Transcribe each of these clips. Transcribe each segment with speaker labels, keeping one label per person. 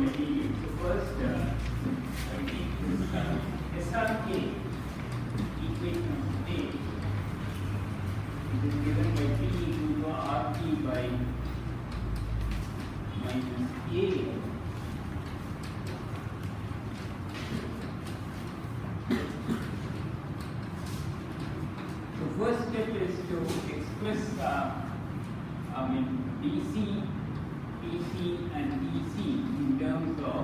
Speaker 1: material. So first, I take this SRK equation of state. It is given by P equal to RT by minus A. So first step is to express DC, PC and DC in terms of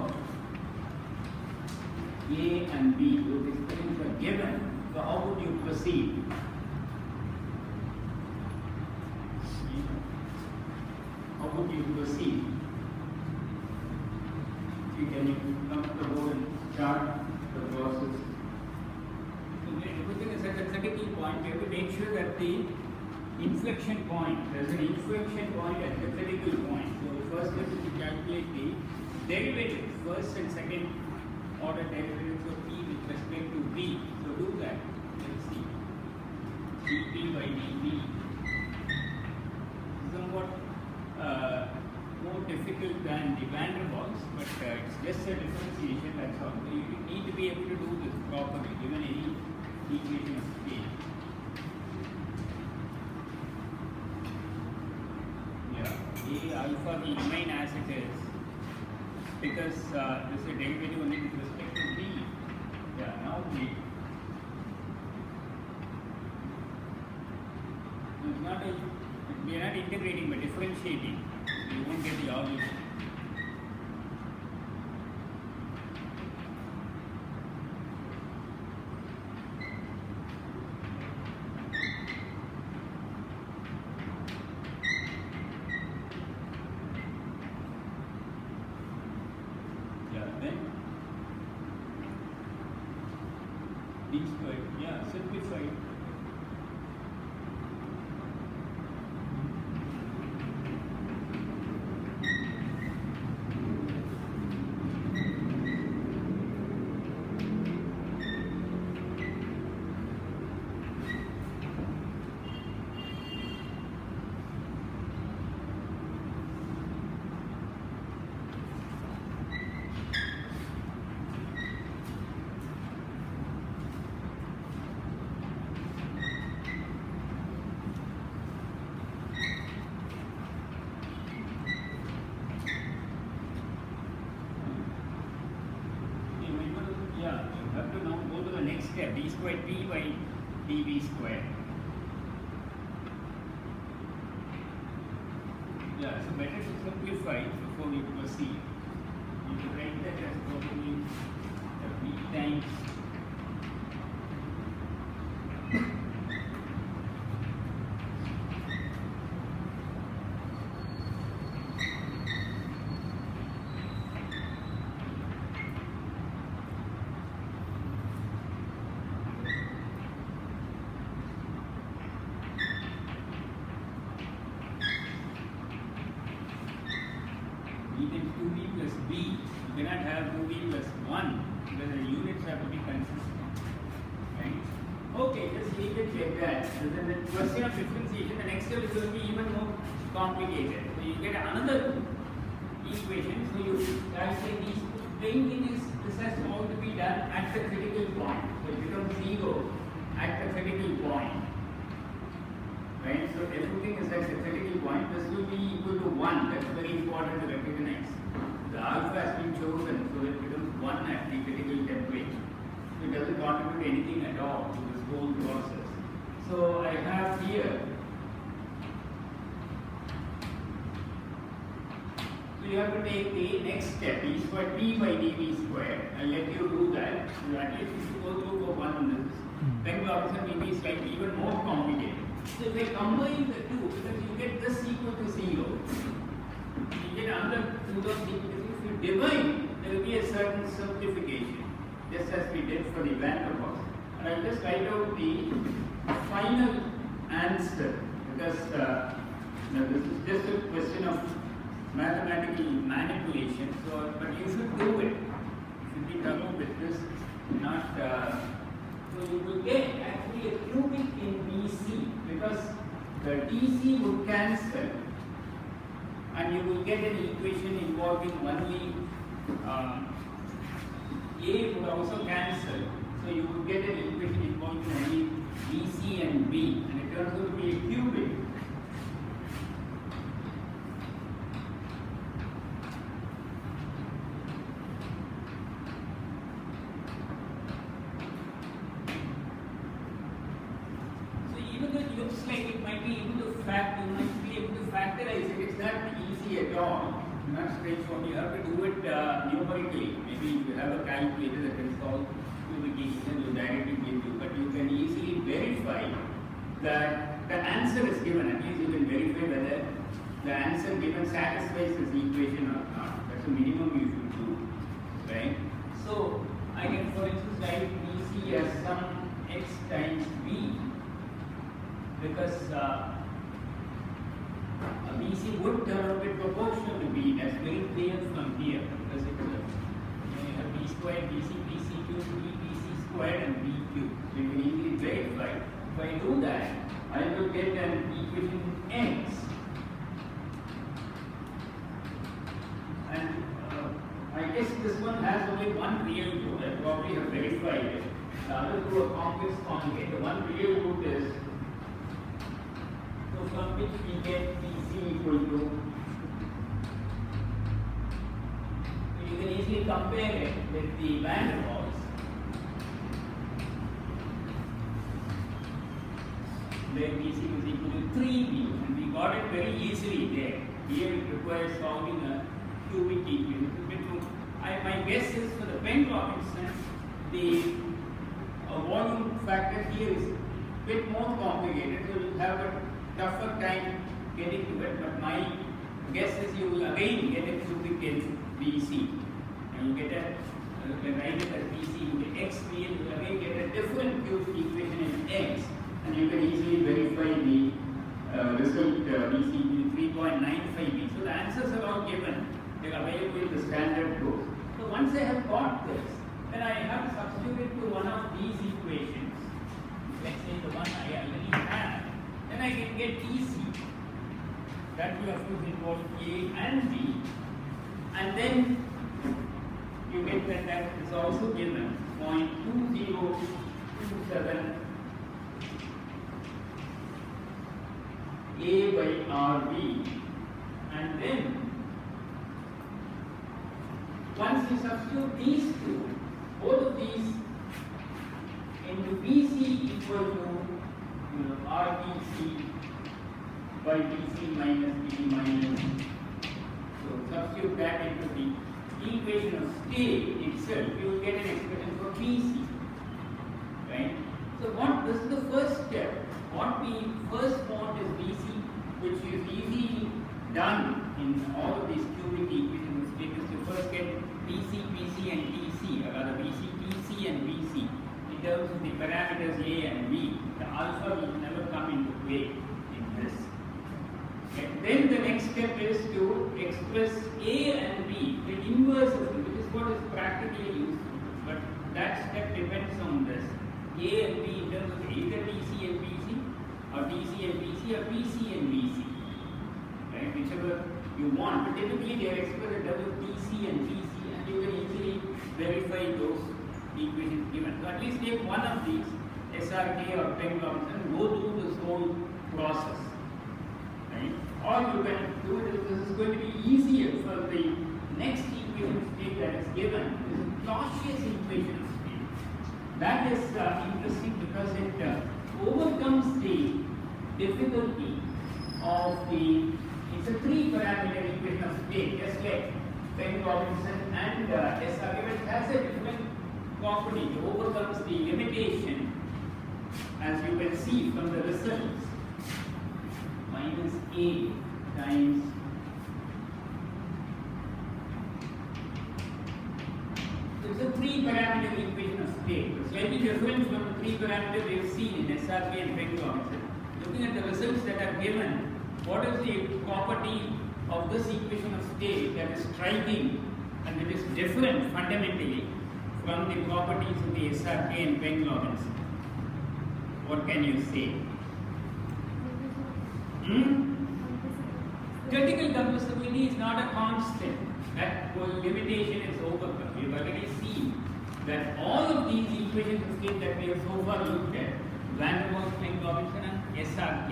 Speaker 1: A and B. Those expressions are given. So how would you proceed? How would you proceed? Can you come to the board and chart the process? Everything is at a critical point. We have to make sure that the inflection point, there is an inflection point at the critical point. So the first step is to calculate the derivative, first and second order derivatives of P with respect to B. So do that. Let's see. dP by dV. Somewhat more difficult than the van der Waals, but it's just a differentiation, that's all. So you need to be able to do this properly, given any equation of state. A alpha will remain as it is because this is a derivative only with respect to B. Yeah, now we are not integrating but differentiating. You won't get the origin. Simplified. D squared P by dV squared. Yeah, so better to simplify before we proceed. You can write that as probably V times question of differentiation. The next step is going to be even more complicated. So you get another equation. So you calculate these. The main thing is this has all to be done at the critical point. So it becomes 0 at the critical point. Right? So everything is at the critical point. This will be equal to 1. That's very important to recognize. The alpha has been chosen, so it becomes 1 at the critical temperature. So it doesn't contribute anything at all to this whole process. So I have here, so you have to take the next step, E squared P by dV squared. I'll let you do that. So at least you should go through for 1 minute. Then Clausius will be slightly even more complicated. So if I combine the two, because you get this equal to 0, you get another 2 terms equal to 0. If you divide, there will be a certain simplification, just as we did for the van der Waals. And I'll just write out the final answer because this is just a question of mathematical manipulation. So, but you should do it. You should be thorough with this. Not so you will get actually a cubic in BC because the DC would cancel, and you will get an equation involving only A would also cancel. So you would get an equation involving only BC and B, and it turns out to be a cubic. So even though it looks like it might be able to factorize it, it's not easy at all. Not straightforward. You have to do it numerically. Maybe if you have a calculator that can solve cubic equation, you directly give you, but you can easily verify that the answer is given. At least you can verify whether the answer given satisfies this equation or not. That's the minimum you should do, right? So I can, for instance, write BC as some x times b, because BC would turn out to be proportional to B. That's very clear from here, because it's you have B squared, BC, BC cubed, BC squared, and B cubed. So you can easily verify. If I do that, I will get an equation x, and I guess this one has only one real root. I probably have verified it. The other two are complex conjugate. The one real root is, so from which we get BC equal to, you can easily compare it with the van der Waals, where BC was equal to 3B, and we got it very easily there. Here it requires solving a cubic equation. My guess is for the Penn-Robinson, the volume factor here is a bit more complicated, so you'll have a tougher time getting to it, but my guess is you will again get a cubic in BC, and you get a, you can write it as BC, you get XB, and you will again get a different cubic equation in X, and you can easily verify the result BC 3.95B. So the answers are all given, they are available in the standard book. So once I have got this, then I have to substitute it to one of these equations. Let's say the one I already have. Then I can get EC. That will of course involve A and B. And then you get that is also given 0.2027 A by RB. And then once you substitute these two, both of these into BC equal to RBC by BC minus B minus. So substitute that into the equation of state itself, you will get an expression for BC. Right? So this is the first step. What we first want is BC, which is easily done in all of these cubic equations of state, is to first get BC, PC and TC, or rather BC, TC and BC. In terms of the parameters A and B, the alpha will never come into play in this. Okay. Then the next step is to express A and B, the inverse of it, which is what is practically useful. But that step depends on this. A and B in terms of either TC and BC, or TC and BC, or PC and BC. Right? Whichever you want. But typically they are expressed in terms of TC and BC, and you can easily verify those equations given. So at least take one of these, SRK or Penn-Robinson, go through this whole process. Right? Or you can do it, this is going to be easier for the next equation state that is given. This is Clausius equation state. That is interesting because it overcomes the difficulty of it's a 3-parameter equation of state, just like Penn-Robinson and SRK, but it has a different property. It overcomes the limitation, as you can see from the results, minus A times it's a 3-parameter equation of state. It's slightly different from the 3-parameter we have seen in SRK and Penn-Robinson. Looking at the results that are given, what is the property of this equation of state that is striking and it is different fundamentally from the properties of the SRK and Penn-Robinson? What can you say? Critical compressibility is not a constant. that limitation is overcome. We have already seen that all of these equations of state that we have so far looked at, Van der Waals, Planck, Robinson and SRK,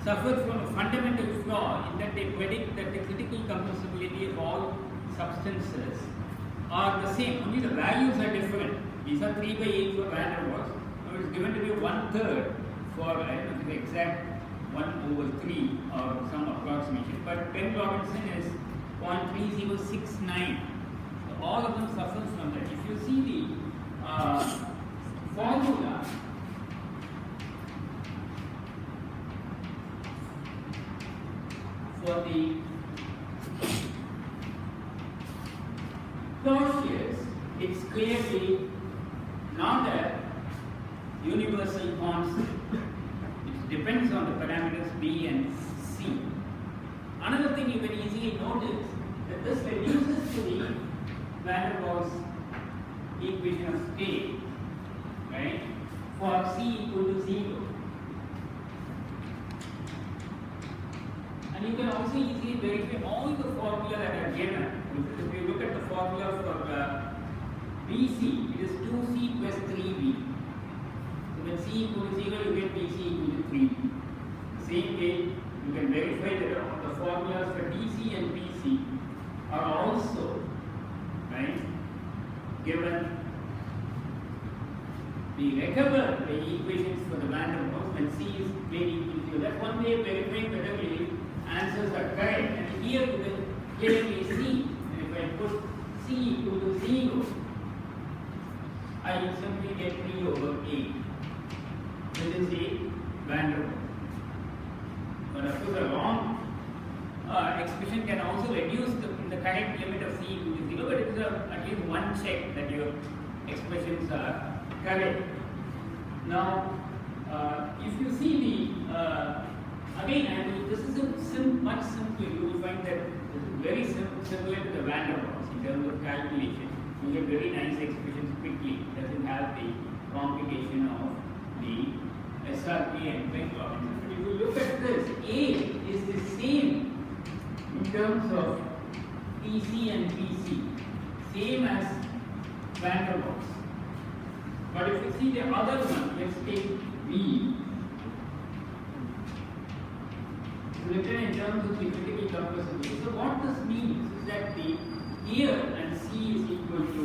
Speaker 1: suffer from a fundamental flaw in that they predict that the critical compressibility of all substances are the same, only the values are different. These are 3/8 for Van der Waals. Now it is given to be 1/3 for, I don't know the exact 1/3 or some approximation, but Planck Robinson is 0.3069. So all of them suffer from that. If you see the formula for the Clausius, it's clearly not a universal constant. It depends on the parameters B and C. Another thing you can easily notice that this reduces to the Van der Waals equation of state, right? For C equal to 0. And you can also easily verify all the formula that are given. If you look at the formula for BC, it is 2C plus 3B. So when C equal to 0, you get BC equal to 3B. Same way, you can verify that the formulas for DC and BC are also, right, given. We recover the equations for the Van der Waals when C is made equal to 0. That's one way of verifying whether the answers are correct. And here you can clearly see, and if I put C equal to 0, I will simply get 3/8. This is a Van der Waals. But of course, a wrong expression can also reduce the correct limit of C equal to 0, but it is at least one check that your expressions are correct. Now, if you see the again, this is much simpler. You will find that this is very similar to the Van der Waals in terms of calculation. You get very nice expressions quickly. It doesn't have the complication of the SRK and Planck Robinson. But if you look at this, A is the same in terms of PC and PC, same as Van der Waals. But if you see the other one, let's take B. Written in terms of the critical compressibility. So what this means is that the here and C is equal to,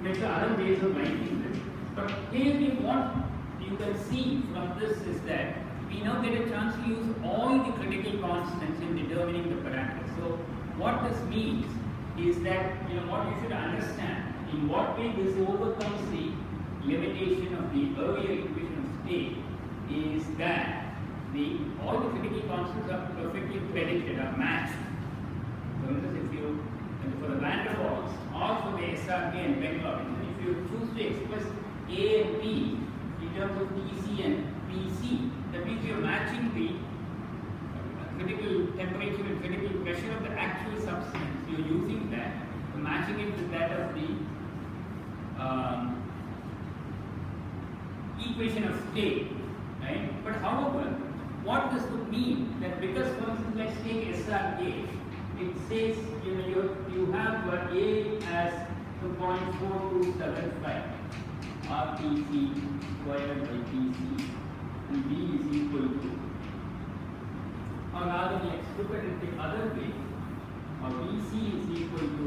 Speaker 1: there's other ways of writing this, but clearly what you can see from this is that we now get a chance to use all the critical constants in determining the parameters. So what this means is that, what you should understand, in what way this overcomes the limitation of the earlier equation of state is that all the critical constants are perfectly predicted, are matched. For instance, for the Van der Waals or for the SRK and Planck Robinson, if you choose to express A and B in terms of TC and PC, that means you are matching the critical temperature and critical pressure of the actual substance. You are using that, matching it with that of the equation of state. Right? But however, what this would mean that because, for instance, let's take SRK, it says you have A as 2.4275 RPC squared by PC, and B is equal to, or rather let's look at it the other way, or BC is equal to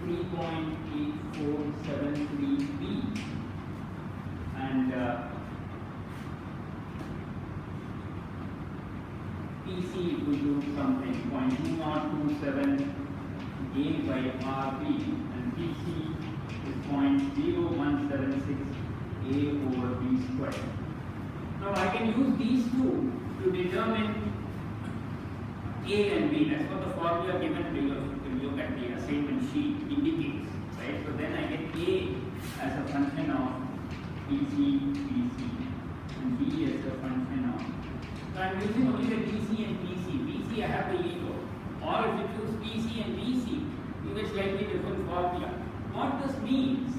Speaker 1: 3.8473B, and PC equal to something 0.2027 A by RB, and PC is 0.0176 A over B squared. Now I can use these two to determine A and B. That's what the formula given below. If you look at the assignment sheet indicates, right? So then I get A as a function of PC, and B as a function of. So I'm using only the DC and PC. PC I have the ego. Or if you choose PC and BC, you get slightly different formula. What this means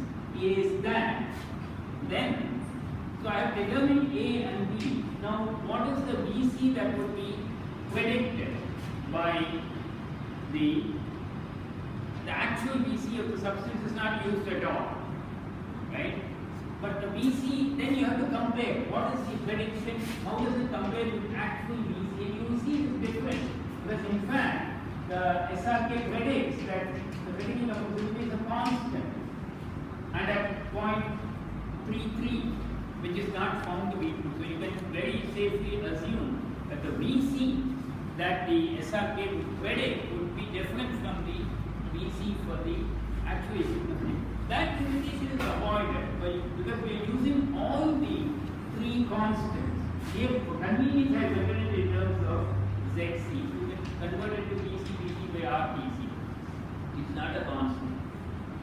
Speaker 1: is that then, so I have have determined A and B. Now, what is the VC that would be predicted by the actual VC of the substance is not used at all, right? But the VC, then you have to compare what is the prediction, how does it compare with actual VC, and you will see it is different, because in fact the SRK predicts that the critical compressibility is a constant, and at 0.33, which is not found to be true. So you can very safely assume that the VC that the SRK would predict would be different from the VC for the actual equation. That limitation is avoided because we are using all the three constants. Here, convenience I have written it in terms of ZC. You can convert it to VC by RTC. It's not a constant,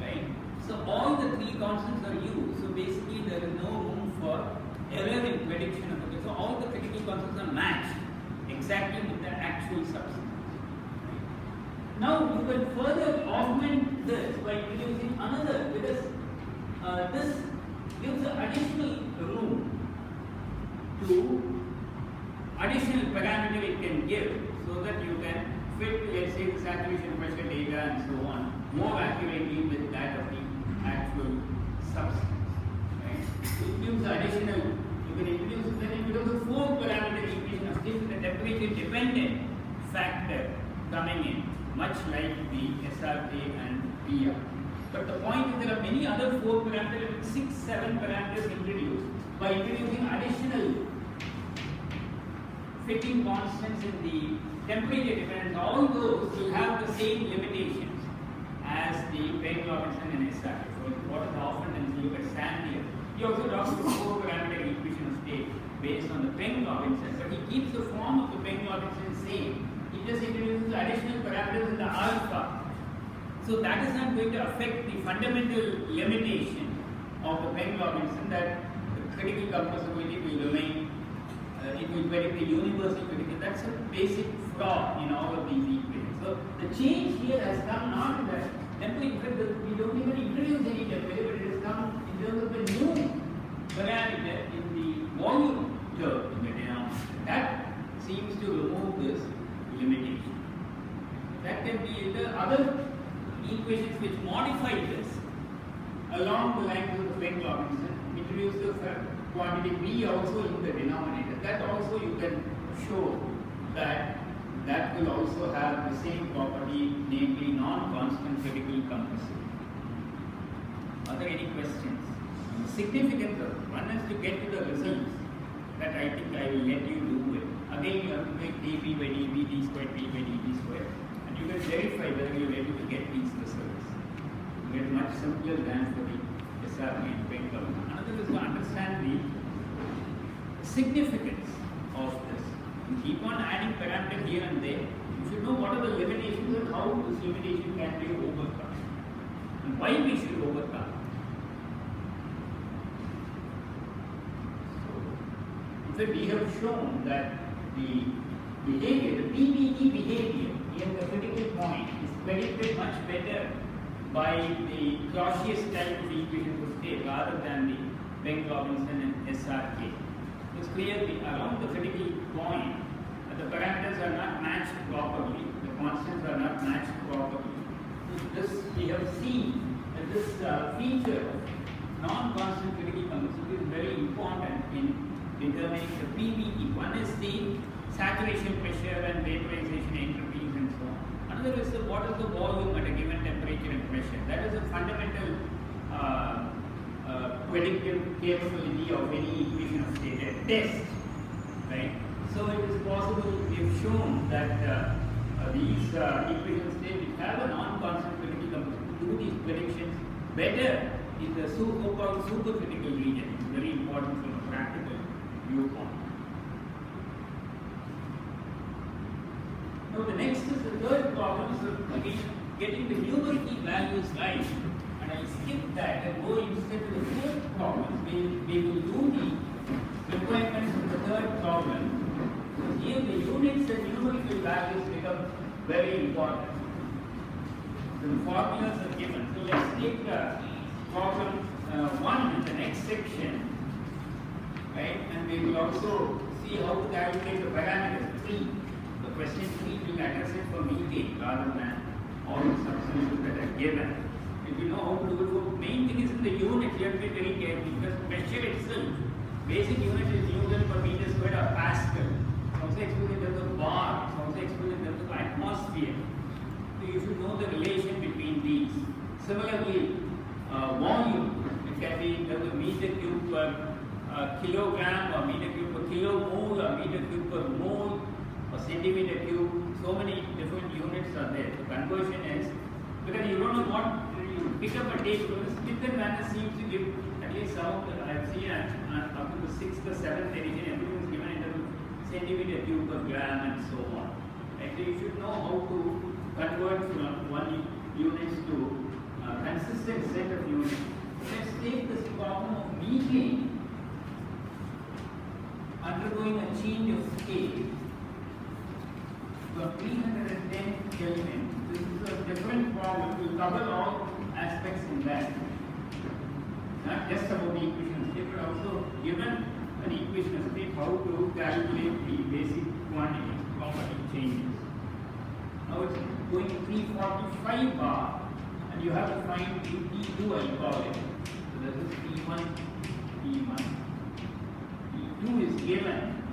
Speaker 1: right? So all the three constants are used. So basically, there is no room for error in prediction of it. So all the critical constants are matched exactly with the actual substance. Now you can further augment this by introducing another, because this gives additional room to additional parameter it can give, so that you can fit, let's say, the saturation pressure data and so on more accurately with that of the actual substance. Right? So it gives additional, you can introduce, then it becomes a 4-parameter equation of this with a temperature dependent factor coming in, much like the SRK and PR. But the point is there are many other 4 parameters, 6, 7 parameters introduced. By introducing additional fitting constants in the temperature dependence, all those will have the same limitations as the Peng-Robinson and SRK. So what is often when you look at Sandier, he also talks about 4-parameter equation of state based on the Peng-Robinson, but he keeps the form of the Peng-Robinson same. He just introduces additional parameters in the alpha. So that is not going to affect the fundamental limitation of the Peng-Robinson, that the critical compressibility will remain, it will predict the universal critical. That's a basic flaw in all of these equations. So the change here has come not in that temperature, we don't even introduce any temperature, but it has come in terms of a new parameter in the volume term in the denominator. That seems to remove this limitation. That can be the other equations which modify this along the lines of the Peng-Robinson, introduce the quantity B also in the denominator. That also you can show that that will also have the same property, namely non-constant critical compressibility. Are there any questions? The significance of it. One is to get to the results that I think I will let you do it. Again, you have to make dB by dB, d squared, d by dB squared, and you can verify whether you are able to get these results. You get much simpler than for the SRK and Peng-Robinson. Another is to understand the significance of this. You keep on adding parameters here and there. You should know what are the limitations and how this limitation can be overcome, and why we should overcome. So we have shown that the behavior, the PBE behavior in the critical point is predicted much better by the Clausius type of equation of state rather than the Peng-Robinson and SRK. It's clearly around the critical point that the parameters are not matched properly, the constants are not matched properly. So this we have seen that this feature of non-constant critical compressibility is very important in determining the PBE. One is the saturation pressure and vaporization entropies and so on. Another is what is the volume at a given temperature and pressure. That is a fundamental predictive capability of any equation of state at test, right? So it is possible, we have shown that these equation of state which have a non-constant critical compressibility do these predictions better in the so-called supercritical region. It's very important from a practical viewpoint. Now the next is the third problem. So again, getting the numerical values right, and I'll skip that and go instead to the fourth problem. We will do the requirements of the third problem. So here the units and numerical values become very important. So the formulas are given. So let's take problem 1 in the next section. right? And we will also see how to calculate the parameters 3. The question 3 will address it for methane rather than all the substances that are given. If you know how to do it, the main thing is in the unit, you have to be very careful because pressure itself, basic unit is Newton per meter squared or Pascal. It's also expressed in terms of bar, it's also expressed in terms of atmosphere. So you should know the relation between these. Similarly, volume, it can be in terms of meter cube per kilogram or meter cube per kilomole or meter cube per mole or centimeter cube. So many different units are there. The conversion is, because you don't know what, you pick up a table, Smith and Vanna seems to give at least some of the, I have seen up to the 6th or 7th edition, everything is given in terms of centimeter cube per gram and so on. Right? So you should know how to convert from one units to a consistent set of units. Let's take this problem of methane undergoing a change of state from 310 Kelvin. This is a different problem. We will cover all aspects in that. Not just about the equation of state, but also given an equation of state, how to calculate the basic quantity, property changes. Now it's going to 345 bar, and you have to find the P2, I call it. So this is P1, P1. P2 is given.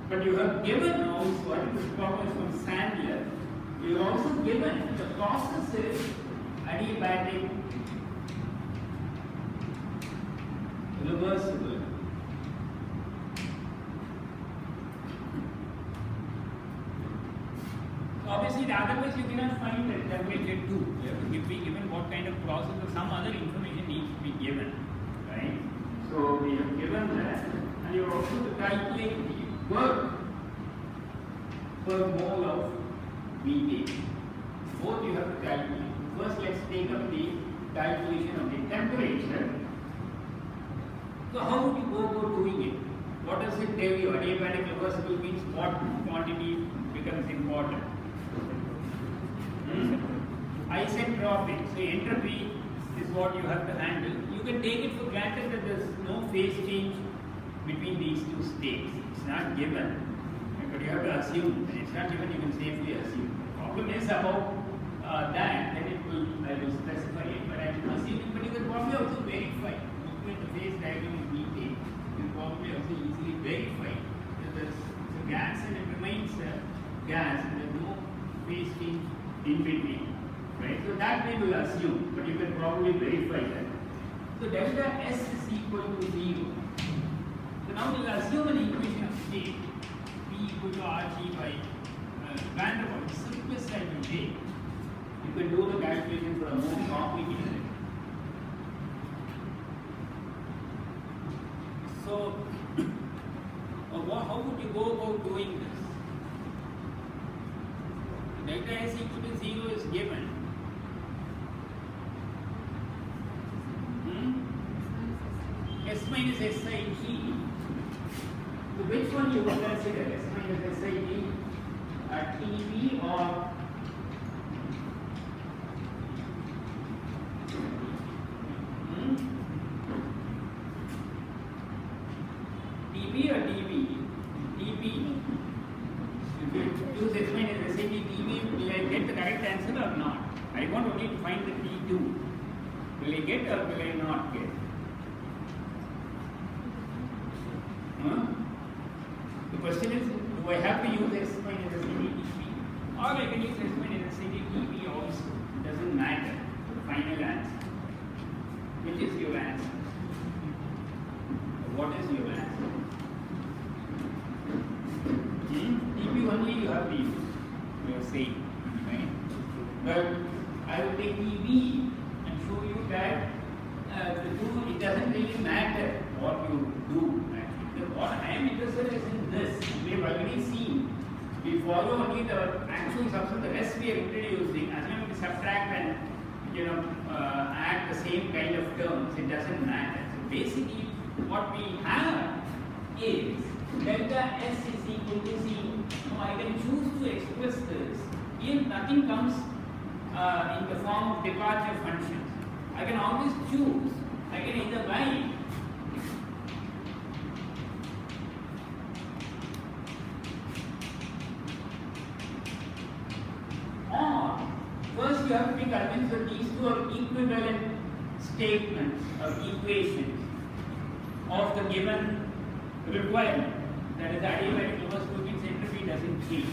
Speaker 1: But you have given also, I think this problem is from Sandler, you have also given the process is adiabatic, reversible. So obviously, otherwise you cannot find the temperature 2. You have to be given what kind of process or some other information needs to be given, right? So we have given that, and you have also to calculate the work per mole of methane. Both you have to calculate. First, let's take up the calculation of the temperature. So how would you go about doing it? What does it tell you? Adiabatic reversible means what quantity becomes important? Isentropic. So entropy is what you have to handle. You can take it for granted that there is no phase change between these two states. It's not given, but you have to assume. When it's not given, you can safely assume. The problem is about that, then it will, I will specify it, but I am assuming, but you can probably also verify. Looking at the phase diagram of methane, you can probably also easily verify that there is a gas and it remains a gas and there is no phase change in between. Right? So that we will assume, but you can probably verify that. So delta S is equal to 0. So now we will assume an equation of state P equal to RG by van der Waals, simplest I will take. You can do the calculation for a more complicated. So, how would you go about doing this? Delta S equal to 0 is given. S minus SIT. So which one you will consider? S minus SIT at TB or TB or DB? DB. If you use S minus SIT DB, will I get the correct answer or not? I want only to find the T2. Will I get or will I not get? The question is, do I have to use S minus SIT DB or I can use S minus SIT DB also? It doesn't matter. The final answer. Which is your answer? What is your answer? DB only you have to use. You are saying, right? Well, I will take DB and show you that it doesn't really matter what you do. What I am interested is in this. We have already seen. We follow only the actual substance. The rest we are introducing. As long as we subtract and add the same kind of terms, it doesn't matter. So basically, what we have is delta S is equal to 0. Now I can choose to express this if nothing comes in the form of departure functions. I can always choose. I can either write be convinced that these two are equivalent statements or equations of the given requirement. That is, the adiabatic reverse working entropy doesn't change.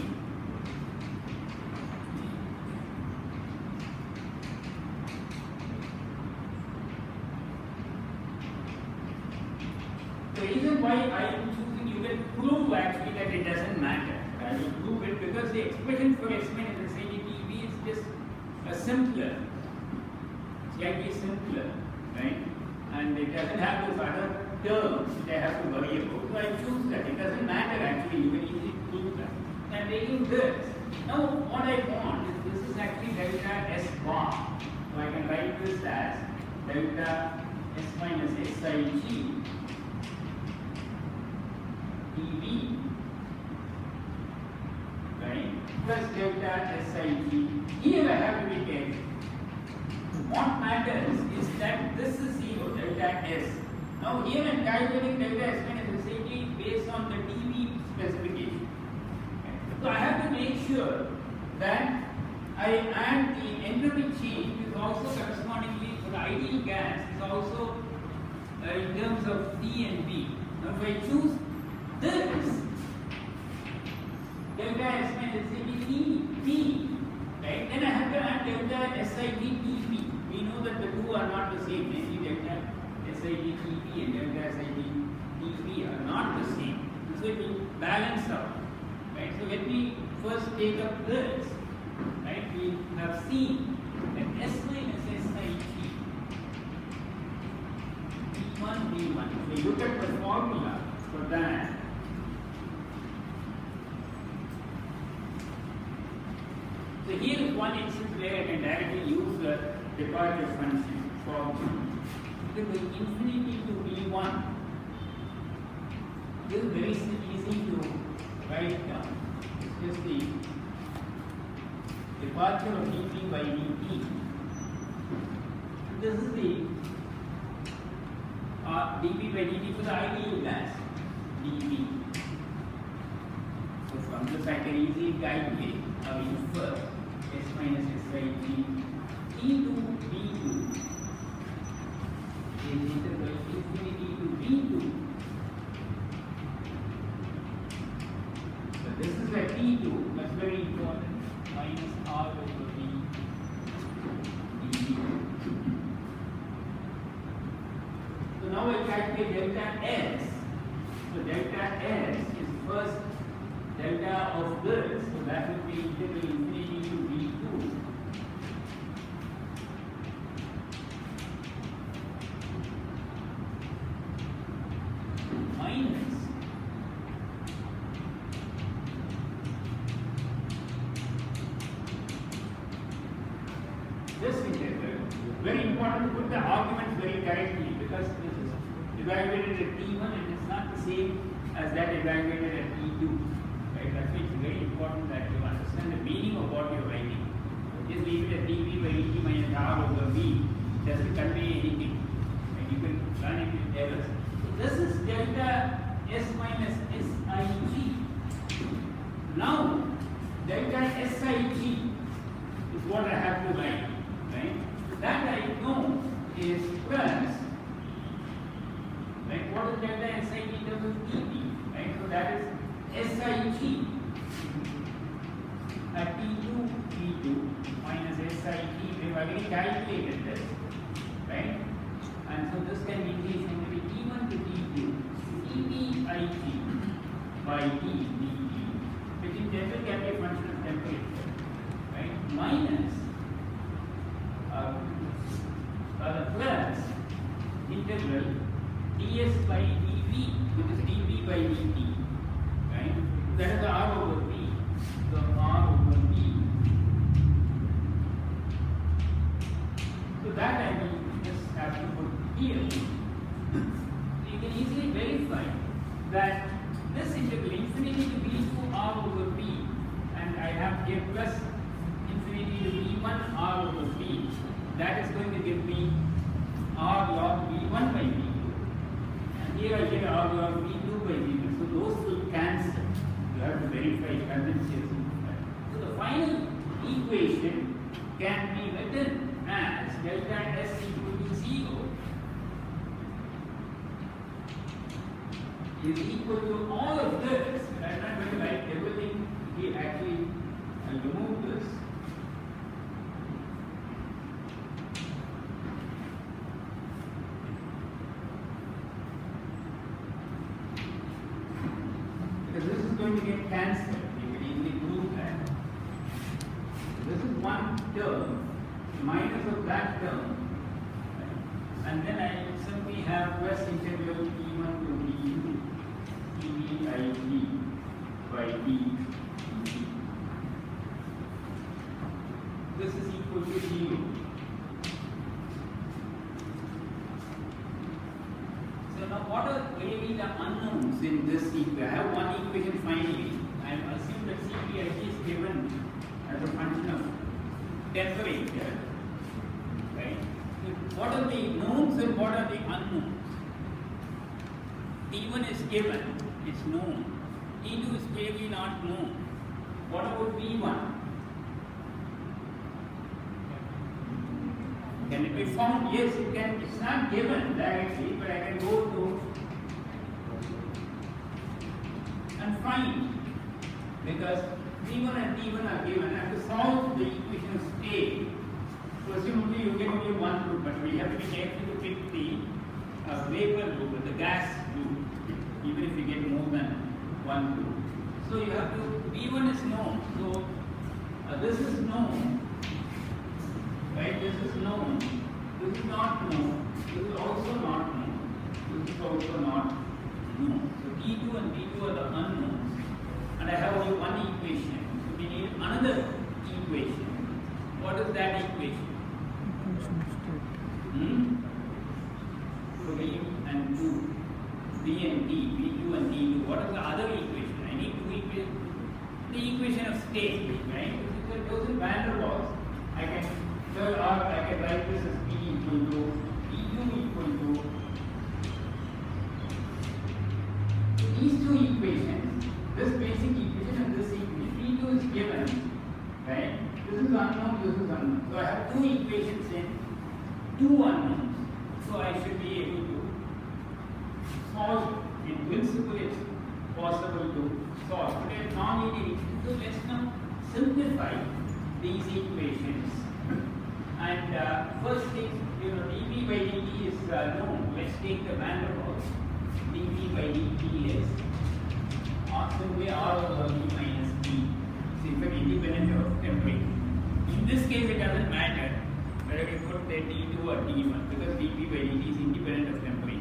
Speaker 1: The reason why I am choosing, you can prove actually that it doesn't matter. I will prove it because the expression for S minus SIGTV is just a simpler, slightly simpler, right? And it doesn't have those other terms that I have to worry about. So I choose that. It doesn't matter actually, you can easily prove that. So I am taking this. Now what I want is this is actually delta S bar. So I can write this as delta S minus SIG dV, right, plus delta SIG. Here I have to be careful. What matters is that this is 0, delta S. Now here I am calculating delta S minus SIG based on the dV specification. So I have to make sure that I add the entropy change is also correspondingly for the ideal gas is also in terms of T and V. Now if I choose this delta S minus SIG T, right? Then I have to add delta SIG TP. We know that the two are not the same. Maybe delta SIG TP and delta SIG TP are not the same. So it will balance out. Right? So let me first take up this. Right? We have seen that S minus SIG V1 V1. If we look at the formula for that. So here is one instance where I can directly use the departure function formula. With infinity to V1, this is very easy to write down. It's just the departure of dP by dt. This is the dP by dt for the ideal gas, dP. So from this I can easily calculate or infer S minus SIG T2 V2 is integral infinity to V2. So this is a T2, that's very important, minus R over V dV. So now I calculate delta S. So delta S is first delta of this, so that will be integral infinity to V2 minus this integral. Very important to put the arguments very correctly because this is evaluated at T1 and it's not the same as that evaluated at T2. That's why it's very important that you understand the meaning of what you're writing. Just leave it as dV by dt minus R over V. It doesn't convey anything. And you can run it with errors. So this is delta S minus SIG. Now, delta SIG is what I have to write. Right? That I know is plus. Right? What is delta SIG in terms of dV? Right? So that is SIG at T2 T2 minus SIG. We have already calculated this, right? And so this can be easily sent to be T1 to T2 dVIG by T dt, which in general can be a function of temperature, right? Minus the plus integral ds by dV, which is dV by dt. That is R over V. So R over V. So that I will just have to put here. So you can easily verify that this integral infinity to V to R over V, and I have here plus infinity to V1 R over V. That is going to give me R log V1 by V2. And here I get R log V2 by V2. So those will cancel. You have to verify, convince yourself. So the final equation can be written as delta S equal to 0 is equal to all of this. I'm not going to write everything. We actually remove this. Because this is going to get cancelled. You can easily prove that. This is one term minus of that term, and then I simply have plus integral T1 to dU dVit by dt. This is equal to 0. So now what are really the unknowns in this equation? I have one equation finally. I assume that Cpit is given as a function of temperature, right? What are the knowns and what are the unknowns? T1 is given, it's known. T2 is clearly not known. What about V1? Can it be found? Yes, it can. It's not given directly, but I can go to and find, because V1 and T1 are given. I have to solve the equation of state. Presumably you get only one loop, but we have to be careful to pick the vapor loop or the gas loop, even if you get more than one loop. So you have to, V1 is known, so this is known, right? This is known, this is not known, this is also not known, this is also not known. So T2 and D2 are the unknowns. And I have only one equation, so we need another equation. What is that equation? So V and 2, V and D, V2 and D2. What is the other equation? I need two equations. The equation of state, right? If it goes in van der Waals, I can write this as P equal to D2 equal to. So these two equations, this basic equation and this equation, P2 is given, right? This is unknown, this is unknown. So I have two equations in two unknowns. So I should be able to solve it. In principle, it's possible to solve. But it's non-linear. So let's now simplify these equations. And first thing, dV by dt is known. Let's take the van der Waals. dV by dt is simply R over V minus T. So if it's independent of temperature. In this case, it doesn't matter whether we put the T2 or T1 because dP by dt is independent of temperature.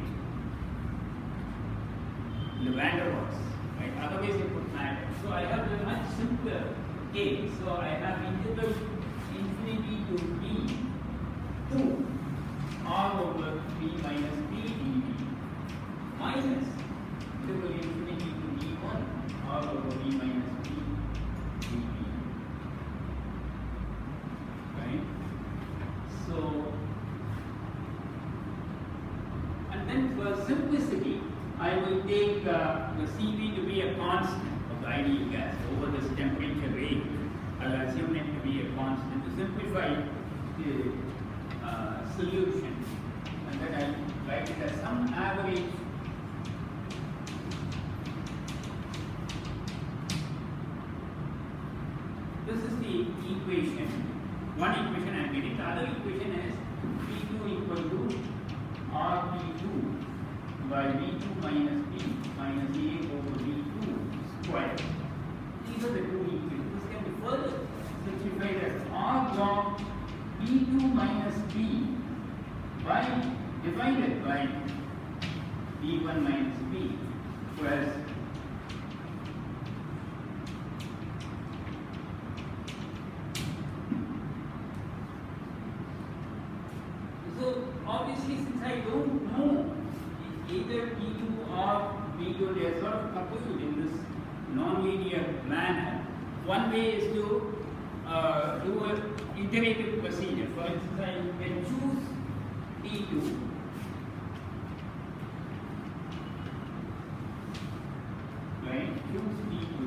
Speaker 1: The van der Waals, right? Otherwise, it would matter. So I have a much simpler case. So I have integral infinity to T2 R over V minus T dV minus integral infinity to T1 R over V minus T dV. Right? So, and then for simplicity, I will take the Cv to be a constant of the ideal gas over this temperature range. I will assume it to be a constant to simplify the solution. And then I will write it as some average this is the equation. One equation I am getting. The other equation is P2 equal to RP2 by V2 minus P minus A over V2 square. These are the two equations. This can be further simplified as R log V2 minus P by divided by V1 minus P plus so obviously since I don't know either P2 or V2, they are sort of coupled in this non-linear manner. One way is to do an iterative procedure. For instance, I can choose T2 right? Choose T2.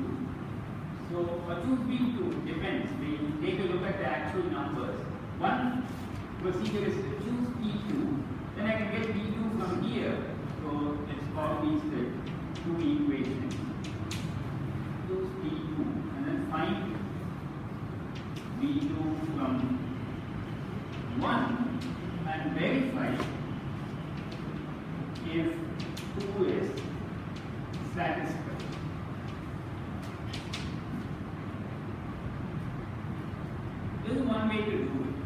Speaker 1: So choose V2 depends. We take a look at the actual numbers. One procedure is to choose P2, then I can get P2 from here. So let's call these the two equations. Choose P2 and then find V2 from 1 and verify if 2 is satisfied. This is one way to do it.